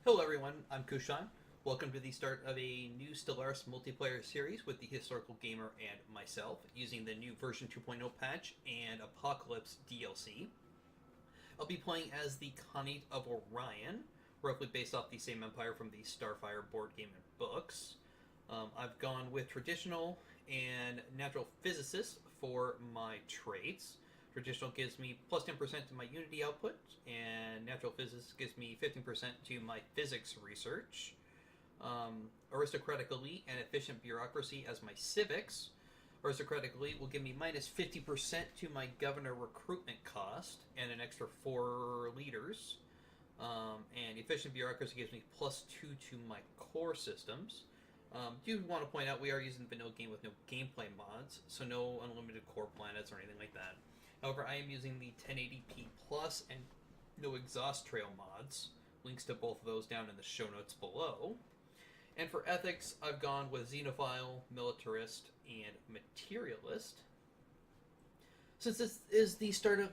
Hello everyone, I'm Kushan. Welcome to the start of a new Stellaris multiplayer series with the Historical Gamer and myself, using the new version 2.0 patch and Apocalypse DLC. I'll be playing as the Khanate of Orion, roughly based off the same empire from the Starfire board game and books. I've gone with traditional and natural physicist for my traits. Traditional gives me plus 10% to my Unity output, and natural physics gives me 15% to my physics research. Aristocratic elite and efficient bureaucracy as my civics. Aristocratic elite will give me minus 50% to my governor recruitment cost and an extra 4 leaders. And efficient bureaucracy gives me plus 2 to my core systems. Do want to point out we are using the vanilla game with no gameplay mods, so no unlimited core planets or anything like that. However, I am using the 1080p plus and no exhaust trail mods. Links to both of those down in the show notes below. And for ethics, I've gone with xenophile, militarist, and materialist. Since this is the start of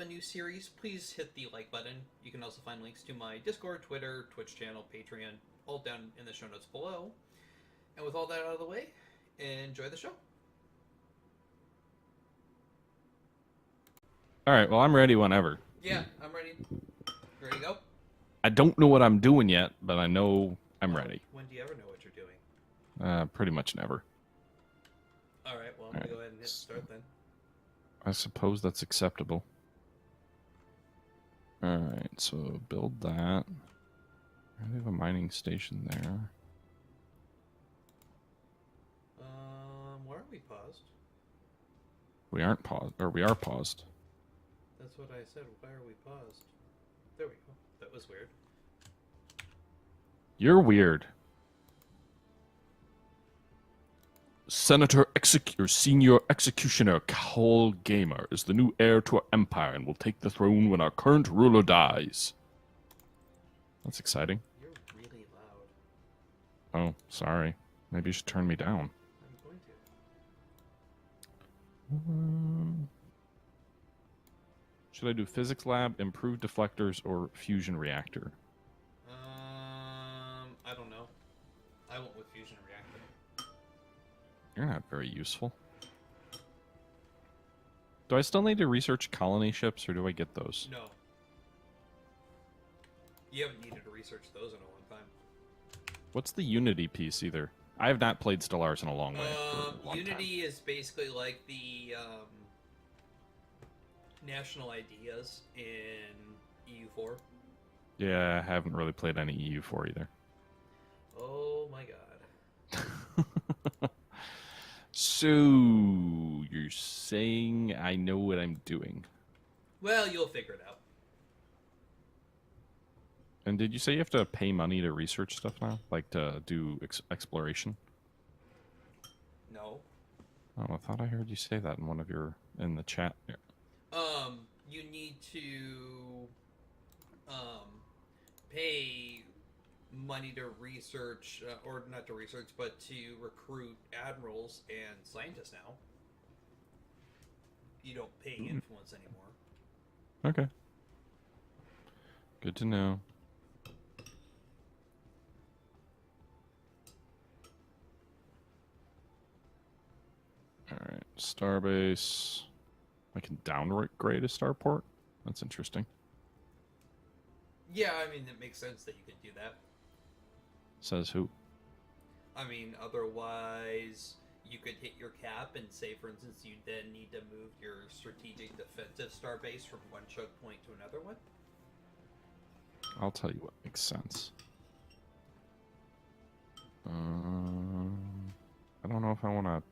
a new series, please hit the like button. You can also find links to my Discord, Twitter, Twitch channel, Patreon, all down in the show notes below. And with all that out of the way, enjoy the show. All right, well, I'm ready whenever. Yeah, I'm ready. Ready to go? I don't know what I'm doing yet, but I know I'm ready. When do you ever know what you're doing? Pretty much never. All right, well, I'm going to go ahead and hit start then. I suppose that's acceptable. All right, so build that. I have a mining station there. Why are we paused? We aren't paused, or we are paused. That's what I said. Why are we paused? There we go. That was weird. You're weird. Senator Senior Executioner Cole Gamer is the new heir to our empire and will take the throne when our current ruler dies. That's exciting. You're really loud. Oh, sorry. Maybe you should turn me down. I'm going to. Should I do physics lab, improved deflectors, or fusion reactor? I don't know. I went with fusion reactor. You're not very useful. Do I still need to research colony ships, or do I get those? No. You haven't needed to research those in a long time. What's the Unity piece, either? I have not played Stellaris in a long way. Unity is basically like the national ideas in EU4. Yeah, I haven't really played any EU4 either. Oh my god. So, you're saying I know what I'm doing? Well, you'll figure it out. And did you say you have to pay money to research stuff now? Like to do exploration? No. Oh, I thought I heard you say that in one of your... in the chat. Yeah. You need to pay money to research, or not to research, but to recruit admirals and scientists now. You don't pay influence anymore. Okay. Good to know. Alright, starbase. I can downgrade a starport? That's interesting. Yeah, I mean, it makes sense that you can do that. Says who? I mean, otherwise, you could hit your cap and say, for instance, you then need to move your strategic defensive starbase from one choke point to another one. I'll tell you what makes sense. I don't know if I want a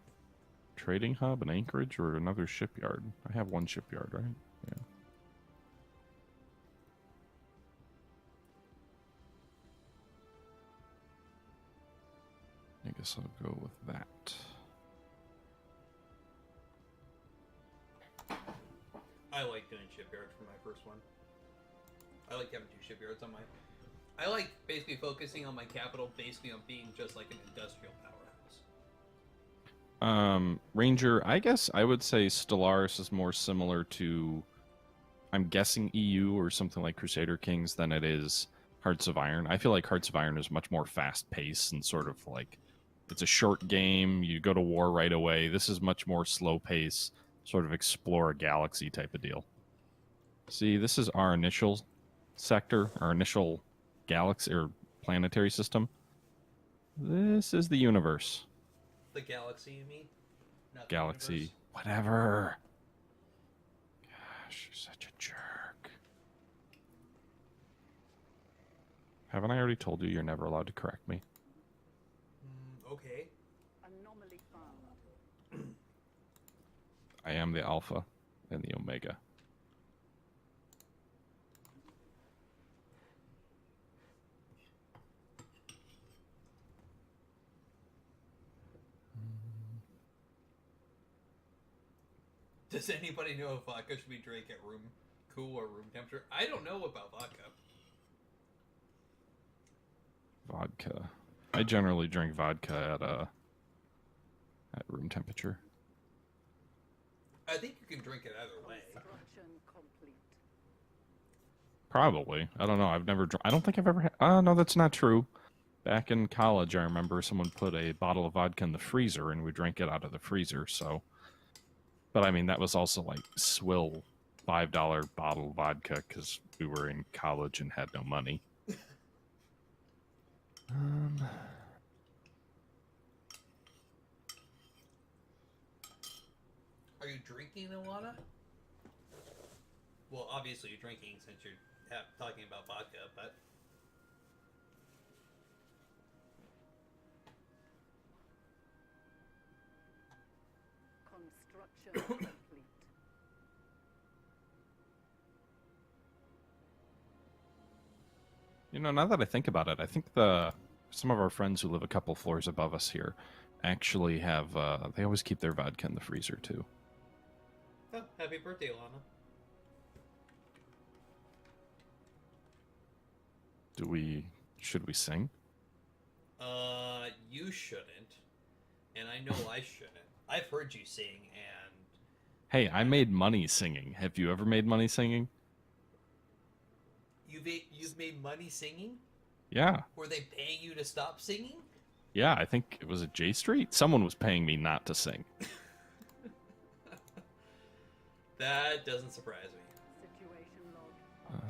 trading hub, an anchorage, or another shipyard. I have one shipyard, right? Yeah. I guess I'll go with that. I like doing shipyard for my first one. I like having 2 shipyards on my... I like basically focusing on my capital basically on being just like an industrial powerhouse. Ranger, I guess I would say Stellaris is more similar to, I'm guessing EU or something like Crusader Kings than it is Hearts of Iron. I feel like Hearts of Iron is much more fast-paced and sort of like it's a short game. You go to war right away. This is much more slow-paced, sort of explore a galaxy type of deal. See, this is our initial sector, our initial galaxy or planetary system. This is the universe. The galaxy, you mean? Not the Galaxy. universe? Whatever. Gosh, you're such a jerk. Haven't I already told you you're never allowed to correct me? Okay. Anomaly found. I am the Alpha and the Omega. Does anybody know if vodka should be drank at room cool or room temperature? I don't know about vodka. Vodka. I generally drink vodka at room temperature. I think you can drink it either way. Construction complete. Probably. I don't know. I've never I don't think I've ever had... no, that's not true. Back in college, I remember someone put a bottle of vodka in the freezer, and we drank it out of the freezer, so... But, I mean, that was also, like, swill $5 bottle vodka, because we were in college and had no money. Are you drinking, Ilana? Well, obviously you're drinking since you're talking about vodka, but... Construction complete. You know, now that I think about it, I think some of our friends who live a couple floors above us here actually have, they always keep their vodka in the freezer, too. Oh, happy birthday, Ilana. Should we sing? You shouldn't. And I know I shouldn't. I've heard you sing, and... Hey, I made money singing. Have you ever made money singing? You've made money singing? Yeah. Were they paying you to stop singing? Yeah, I think it was at J Street. Someone was paying me not to sing. That doesn't surprise me. Situation log.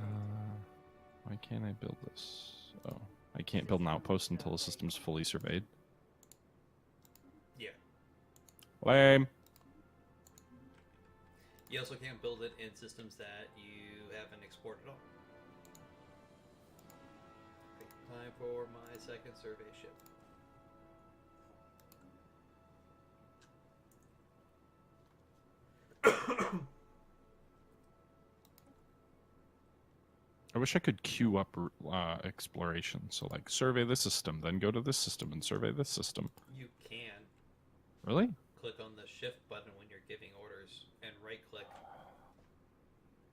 Why can't I build this? Oh, I can't build an outpost until the system's fully surveyed. Yeah. Lame. You also can't build it in systems that you haven't exported on. Okay, time for my second survey ship. I wish I could queue up exploration. So, like, survey this system, then go to this system and survey this system. You can Really? click on the shift button when you're giving orders and right click.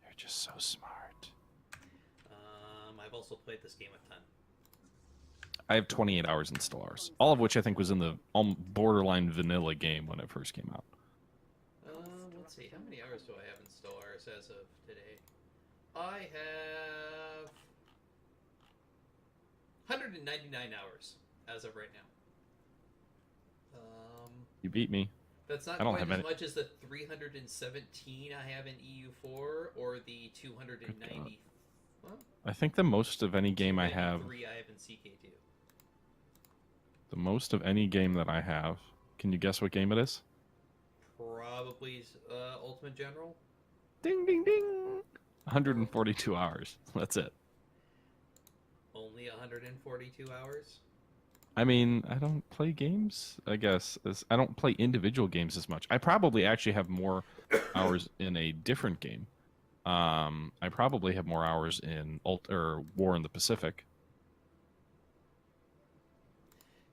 You're just so smart. I've also played this game a ton. I have 28 hours in Stellaris, all of which I think was in the borderline vanilla game when it first came out. Let's see, how many hours do I have in Stellaris as of today? I have 199 hours as of right now. You beat me. That's not I don't quite have as any- much as the 317 I have in EU4 or the 290. Well, I think the most of any game I have, 293 I have in CK2. the most of any game that I have, can you guess what game it is? Probably Ultimate General. Ding, ding, ding. 142 hours. That's it. Only 142 hours. I mean, I don't play games, I guess. I don't play individual games as much. I probably actually have more hours in a different game. I probably have more hours in War in the Pacific.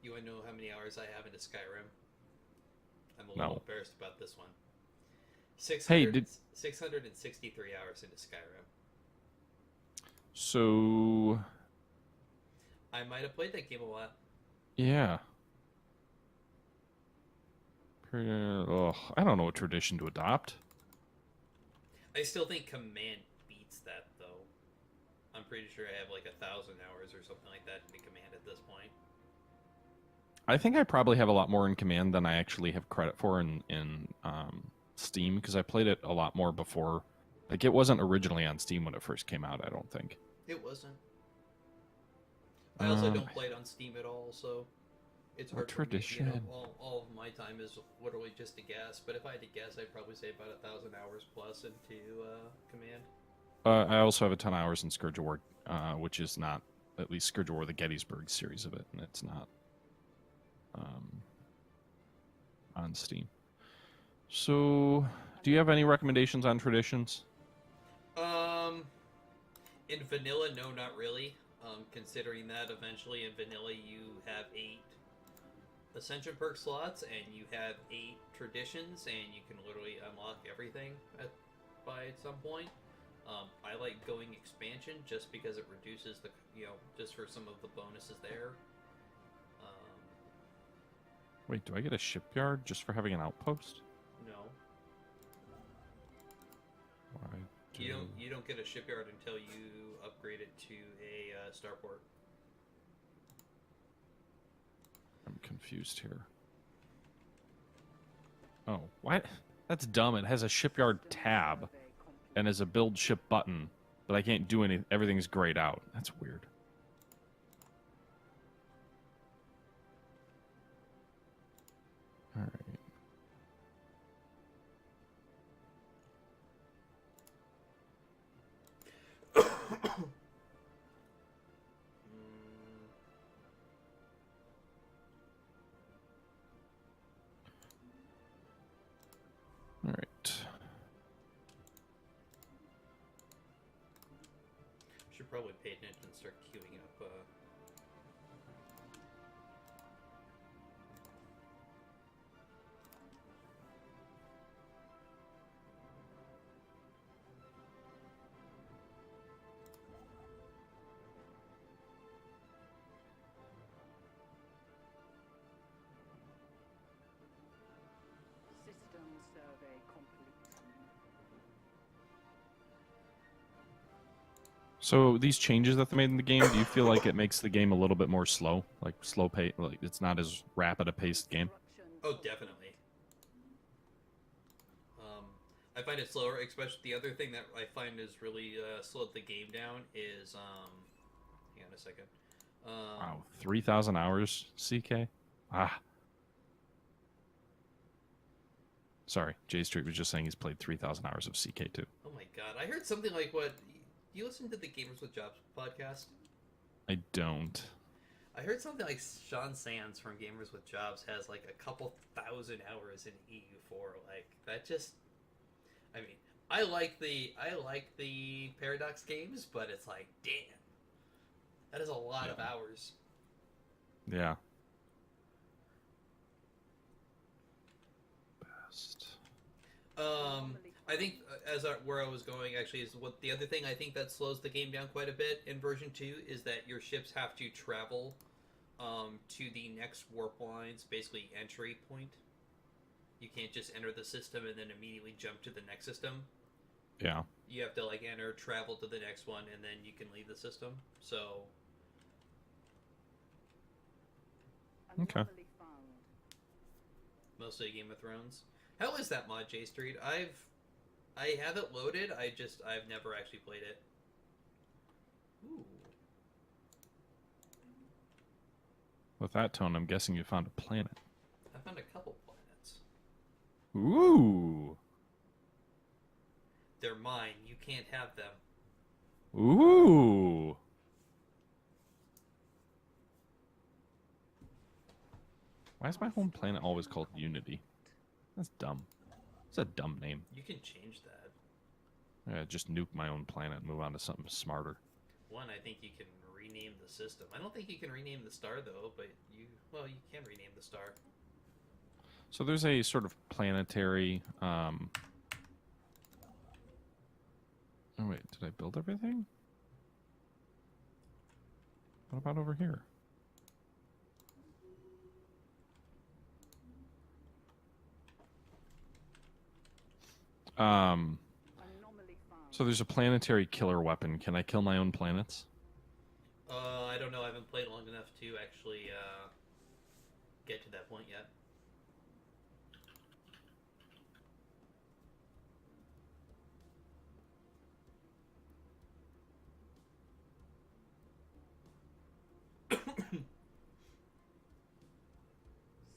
You want to know how many hours I have into Skyrim? I'm a No. little embarrassed about this one. Hey, 663 hours into Skyrim. So, I might have played that game a lot. yeah. I don't know what tradition to adopt. I still think Command beats that, though. I'm pretty sure I have like 1,000 hours or something like that in command at this point. I think I probably have a lot more in command than I actually have credit for in Steam, because I played it a lot more before. Like, it wasn't originally on Steam when it first came out, I don't think. It wasn't. I also Um, don't play it on Steam at all, so it's What hard for me. You know, tradition? all of my time is literally just a guess. But if I had to guess, I'd probably say about 1,000 hours plus into command. I also have a ton of hours in Scourge of War, which is not, at least Scourge of War, the Gettysburg series of it, and it's not on Steam. So, do you have any recommendations on traditions? In vanilla, no, not really. Considering that eventually in vanilla you have 8 ascension perk slots and you have 8 traditions, and you can literally unlock everything by some point. I like going expansion just because it reduces the, just for some of the bonuses there. Wait, do I get a shipyard just for having an outpost? No, Why you don't get a shipyard until you upgrade it to a starport. I'm confused here. Oh, what? That's dumb. It has a shipyard tab and has a build ship button, but I can't do anything. Everything's grayed out. That's weird. All right. All right. Should probably pay attention and start queuing up. System survey complete. So these changes that they made in the game, do you feel like it makes the game a little bit more slow, like slow pace, like it's not as rapid a paced game? Oh, definitely. I find it slower, especially the other thing that I find is really slowed the game down is, hang on a second. Wow, 3,000 hours, CK. Ah. Sorry, J Street was just saying he's played 3,000 hours of CK2. Oh my god, I heard something like what. You listen to the Gamers with Jobs podcast? I don't. I heard something like Sean Sands from Gamers with Jobs has like a couple thousand hours in EU4. Like that just, I mean, I like the Paradox games, but it's like, damn, that is a lot of hours. Yeah. Best. I think where I was going actually is what the other thing I think that slows the game down quite a bit in version 2 is that your ships have to travel to the next warp line's basically entry point. You can't just enter the system and then immediately jump to the next system. Yeah. You have to like enter, travel to the next one, and then you can leave the system. So Okay. Anomaly found. mostly Game of Thrones. How is that mod, J Street? I have it loaded. I've never actually played it. Ooh. With that tone, I'm guessing you found a planet. I found a couple planets. Ooh. They're mine. You can't have them. Ooh. Why is my home planet always called Unity? That's dumb. It's a dumb name. You can change that. Yeah, just nuke my own planet and move on to something smarter. One, I think you can rename the system. I don't think you can rename the star though, but you can rename the star. So there's a sort of planetary. Oh wait, did I build everything? What about over here? Anomaly found. So there's a planetary killer weapon. Can I kill my own planets? I don't know. I haven't played long enough to actually get to that point yet.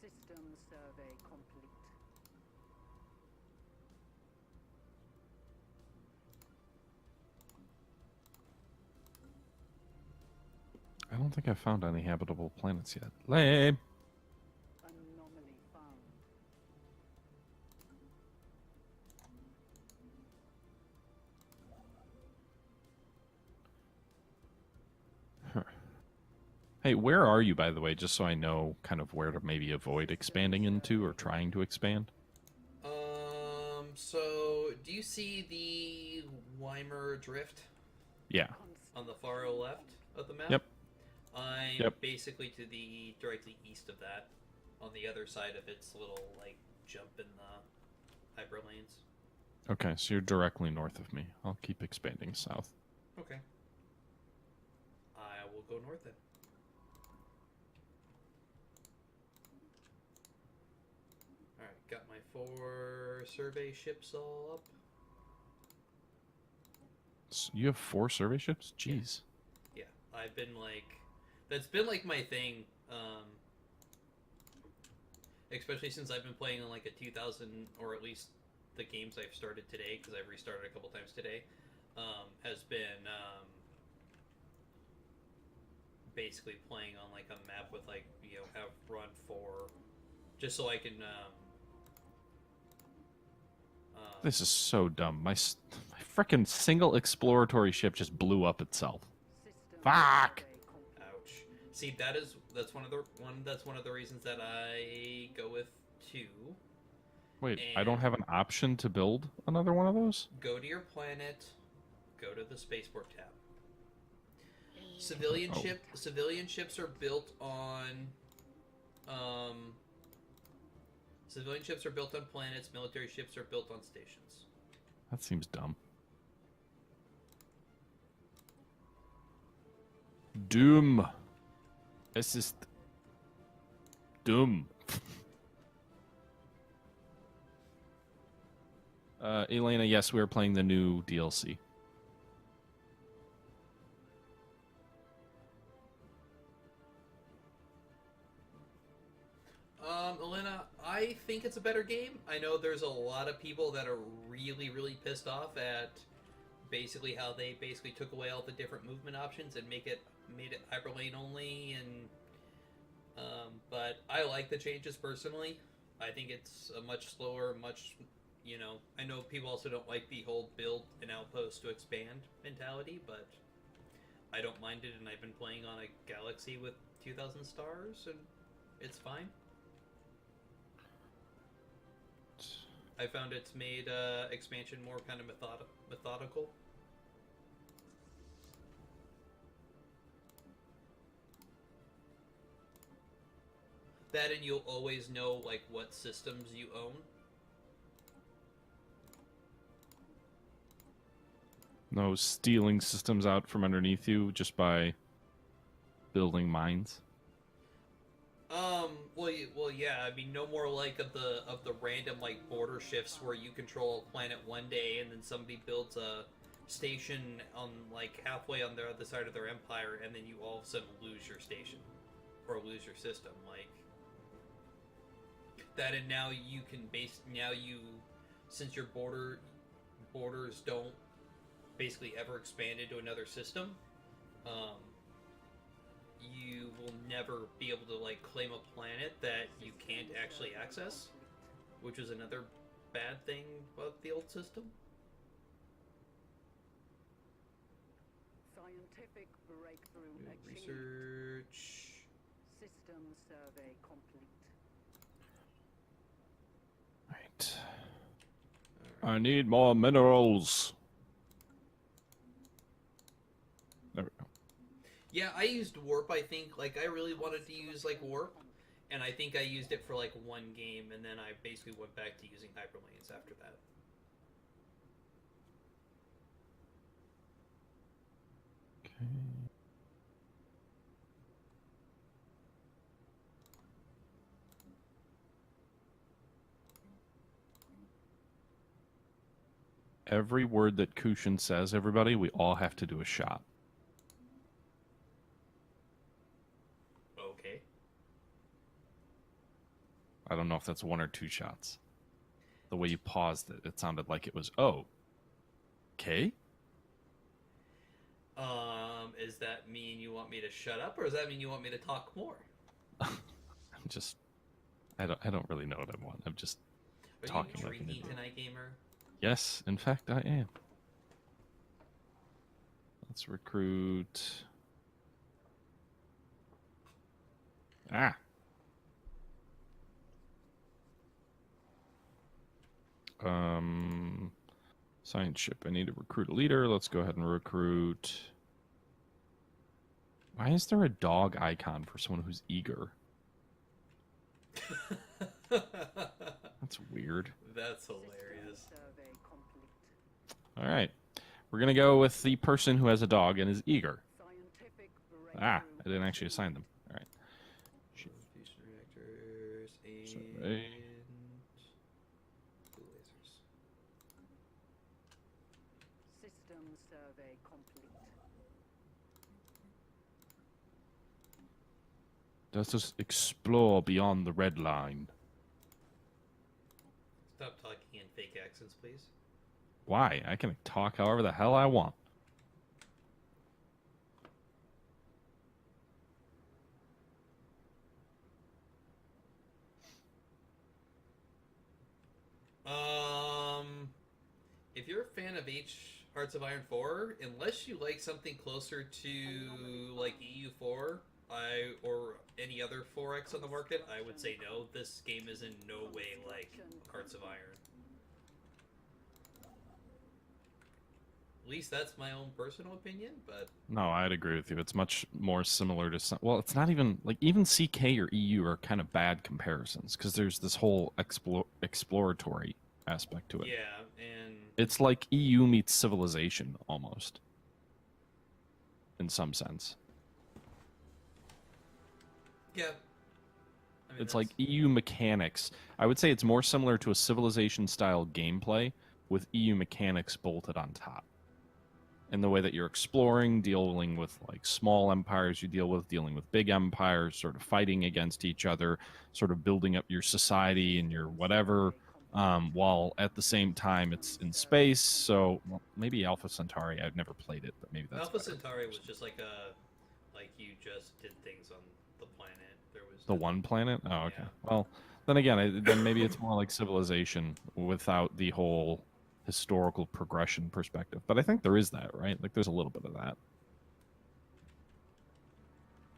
System survey complete. I don't think I've found any habitable planets yet. Lame. Anomaly found. Hey, where are you, by the way, just so I know kind of where to maybe avoid expanding into or trying to expand? So do you see the Weimer Drift Yeah. on the far left of the map? Yep. I'm Yep. basically to the directly east of that, on the other side of its little like jump in the hyperlanes. Okay, so you're directly north of me. I'll keep expanding south. Okay. I will go north then. Alright, got my 4 survey ships all up. So you have 4 survey ships? Jeez. Yeah, I've been like... That's been like my thing, especially since I've been playing on like a 2000, or at least the games I've started today, because I've restarted a couple times today, has been basically playing on like a map with like, you know, have run 4, just so I can This is so dumb. My frickin' single exploratory ship just blew up itself. System Fuck! survey complete. ouch. See, that's one of the reasons that I go with 2. Wait, I don't And- have an option to build another one of those? Go to your planet, go to the spaceport tab. Civilian Oh. civilian ships are built on civilian ships are built on planets, military ships are built on stations. That seems dumb. Doom. Es ist dumm. Elena, yes, we are playing the new DLC. Elena, I think it's a better game. I know there's a lot of people that are really, really pissed off at basically how they basically took away all the different movement options and made it hyperlane only, and but I like the changes personally. I think it's a much slower, much, you know, I know people also don't like the whole build an outpost to expand mentality, but I don't mind it, and I've been playing on a galaxy with 2,000 stars, and it's fine. I found it's made expansion more kind of methodical. That, and you'll always know like what systems you own. No stealing systems out from underneath you just by building mines. Well, yeah. I mean, no more like of the random like border shifts where you control a planet one day and then somebody builds a station on like halfway on the other side of their empire, and then you all of a sudden lose your station or lose your system. Like that, and now you can since your borders don't basically ever expand into another system. You will never be able to like claim a planet that you can't actually access, which is another bad thing about the old system. Scientific breakthrough achieved. Research. System survey complete. Right. I need more minerals. There we go. Yeah, I used warp. I think like I really wanted to use like warp, and I think I used it for like one game, and then I basically went back to using hyperlanes after that. Every word that Kushan says, everybody, we all have to do a shot. Okay. I don't know if that's 1 or 2 shots. The way you paused it, it sounded like it was, oh, okay? Does that mean you want me to shut up, or does that mean you want me to talk more? I'm just, I don't really know what I want. I'm just Are talking you like an drinking idiot. tonight, gamer? Yes, in fact, I am. Let's recruit. Ah. Science ship. I need to recruit a leader. Let's go ahead and recruit. Why is there a dog icon for someone who's eager? That's weird. That's hilarious. Survey complete. All right. We're going to go with the person who has a dog and is eager. Scientific Ah, breakthrough I didn't actually achieved. assign them. All right. Fusion reactors and Survey. blue lasers. System survey complete. Let us explore beyond the red line. Stop talking in fake accents, please. Why? I can talk however the hell I want. If you're a fan of Hearts of Iron 4, unless you like something closer to like EU4, or any other 4X on the market, I would say no. This game is in no way like Hearts of Iron. At least that's my own personal opinion, but No, I'd agree with you. It's much more similar to some. Well, it's not even like even CK or EU are kind of bad comparisons because there's this whole exploratory aspect to it. yeah, and It's like EU meets Civilization almost, in some sense. yeah. I mean, It's like EU mechanics. I would say it's more similar to a Civilization-style gameplay with EU mechanics bolted on top. In the way that you're exploring, dealing with like small empires you deal with, dealing with big empires, sort of fighting against each other, sort of building up your society and your whatever, while at the same time it's in space. So well, maybe Alpha Centauri. I've never played it, but maybe that's Alpha better. Centauri was just like you just did things on the planet. There was The nothing- one planet? Oh, okay. Yeah. Well, then again, then maybe it's more like Civilization without the whole historical progression perspective. But I think there is that, right? Like, there's a little bit of that.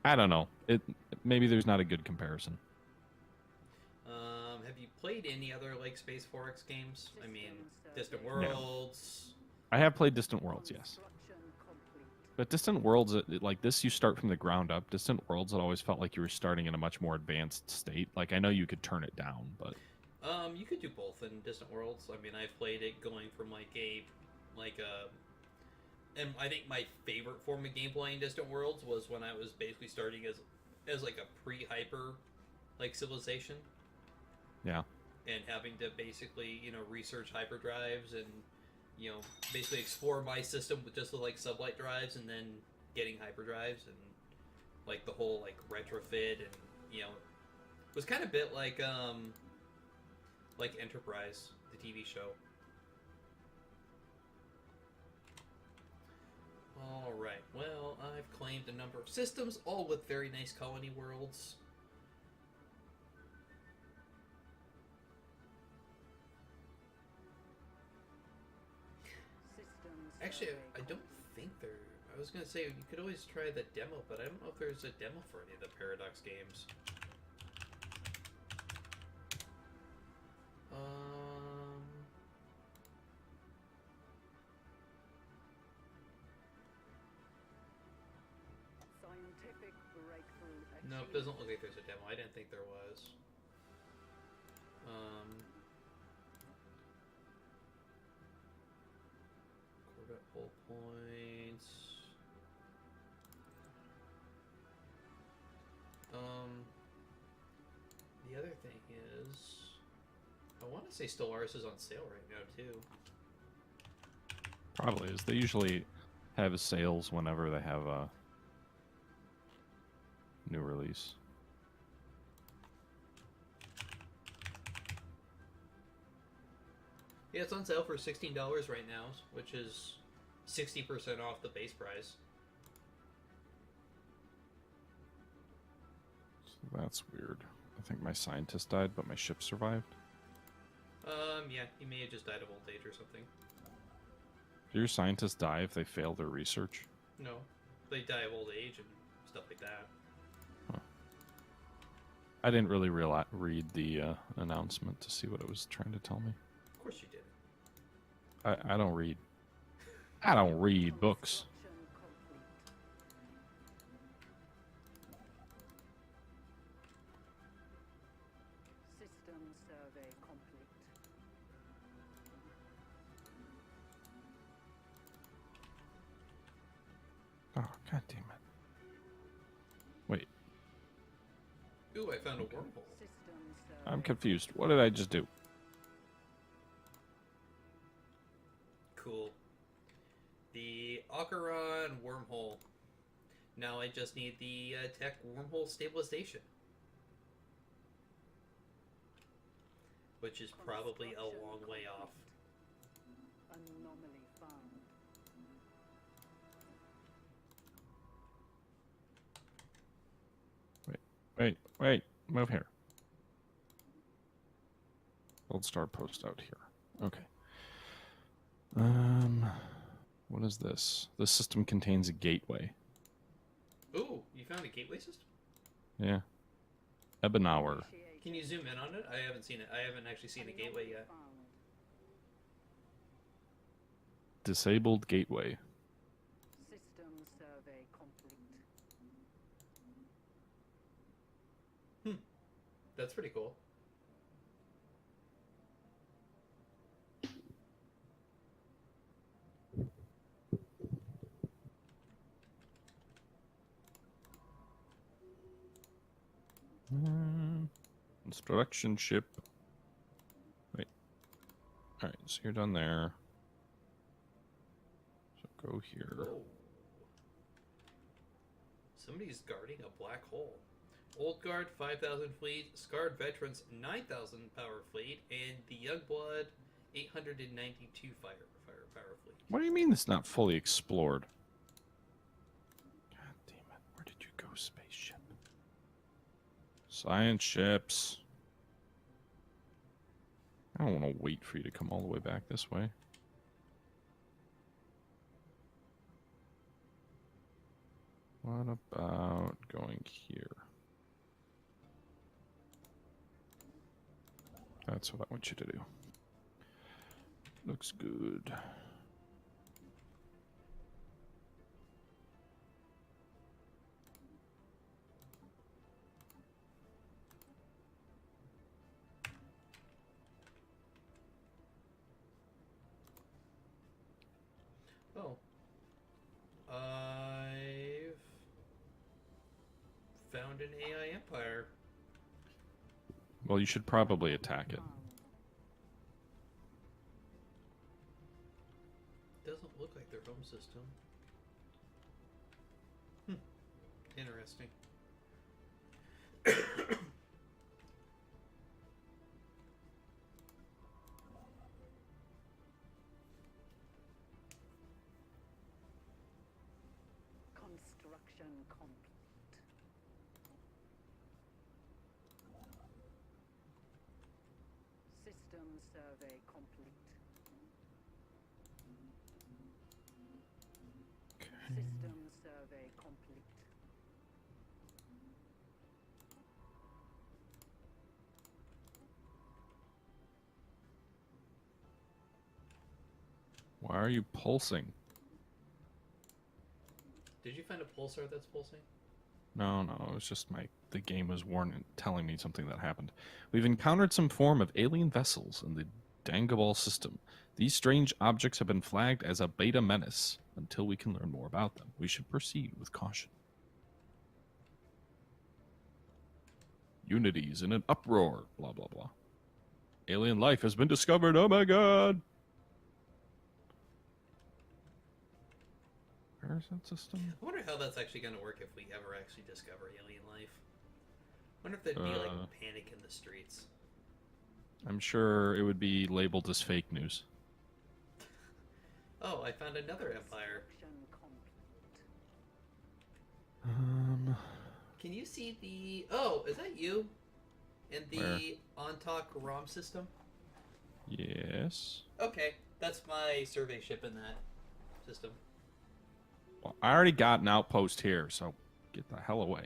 I don't know. Maybe there's not a good comparison. Have you played any other like Space 4X games? I mean, Distant Yeah. Worlds. I have played Distant Worlds, yes. Construction complete. But Distant Worlds, like this, you start from the ground up. Distant Worlds, it always felt like you were starting in a much more advanced state. Like, I know you could turn it down, but You could do both in Distant Worlds. I mean, I've played it going from and I think my favorite form of gameplay in Distant Worlds was when I was basically starting as like a pre-hyper like civilization. yeah. And having to basically, research hyperdrives and, basically explore my system with just like sublight drives and then getting hyperdrives and like the whole like retrofit and, it was kind of a bit like Enterprise, the TV show. Alright, well, I've claimed a number of systems, all with very nice colony worlds. Systems Actually, survey I don't think there... I was going to say, you could always try the demo, but I don't know if there's a demo for any of the Paradox games. Scientific breakthrough No, it achieved. doesn't look like there's a demo. I didn't think there was. Corvette hull points. to say Stellaris is on sale right now too. Probably is. They usually have sales whenever they have a new release. Yeah, it's on sale for $16 right now, which is 60% off the base price. So that's weird. I think my scientist died, but my ship survived. Yeah, he may have just died of old age or something. Do your scientists die if they fail their research? No, they die of old age and stuff like that. I didn't really read the announcement to see what it was trying to tell me. Of course you did. I don't read. I don't read books. System survey complete. Oh, god damn it. Wait, Ooh, I found a wormhole. System survey. I'm confused. What did I just do? Cool. The Orion wormhole. Now I just need the tech wormhole stabilization. Which is probably a long way off. Anomaly found. Wait, move here. Gold star post out here. Okay. What is this? This system contains a gateway. Ooh, you found a gateway system? Yeah. Ebenauer. Can you zoom in on it? I haven't seen it. I haven't actually seen a gateway yet. Disabled gateway. System survey complete. That's pretty cool. Instruction ship. Wait. Alright, so you're done there. So go here. Whoa. Somebody's guarding a black hole. Old Guard 5,000 fleet, Scarred Veterans 9,000 power fleet, and the Youngblood 892 power fleet. What do you mean it's not fully explored? God damn it. Where did you go, spaceship? Science ships. I don't want to wait for you to come all the way back this way. What about going here? That's what I want you to do. Looks good. Oh. I've found an AI empire. Well, you should probably attack it. Doesn't look like their home system. Interesting. Construction complete. System survey complete. System survey complete. Why are you pulsing? Did you find a pulsar that's pulsing? No, it was just the game was warning, telling me something that happened. We've encountered some form of alien vessels in the Dangabal system. These strange objects have been flagged as a beta menace. Until we can learn more about them, we should proceed with caution. Unity's in an uproar, blah blah blah. Alien life has been discovered. Oh my god. Where is that system? I wonder how that's actually going to work if we ever actually discover alien life. I wonder if there'd be like panic in the streets. I'm sure it would be labeled as fake news. Oh, I found another empire. Can you see the... Oh, is that you? In the Ontauk ROM system? Yes. Okay, that's my survey ship in that system. Well, I already got an outpost here, so get the hell away.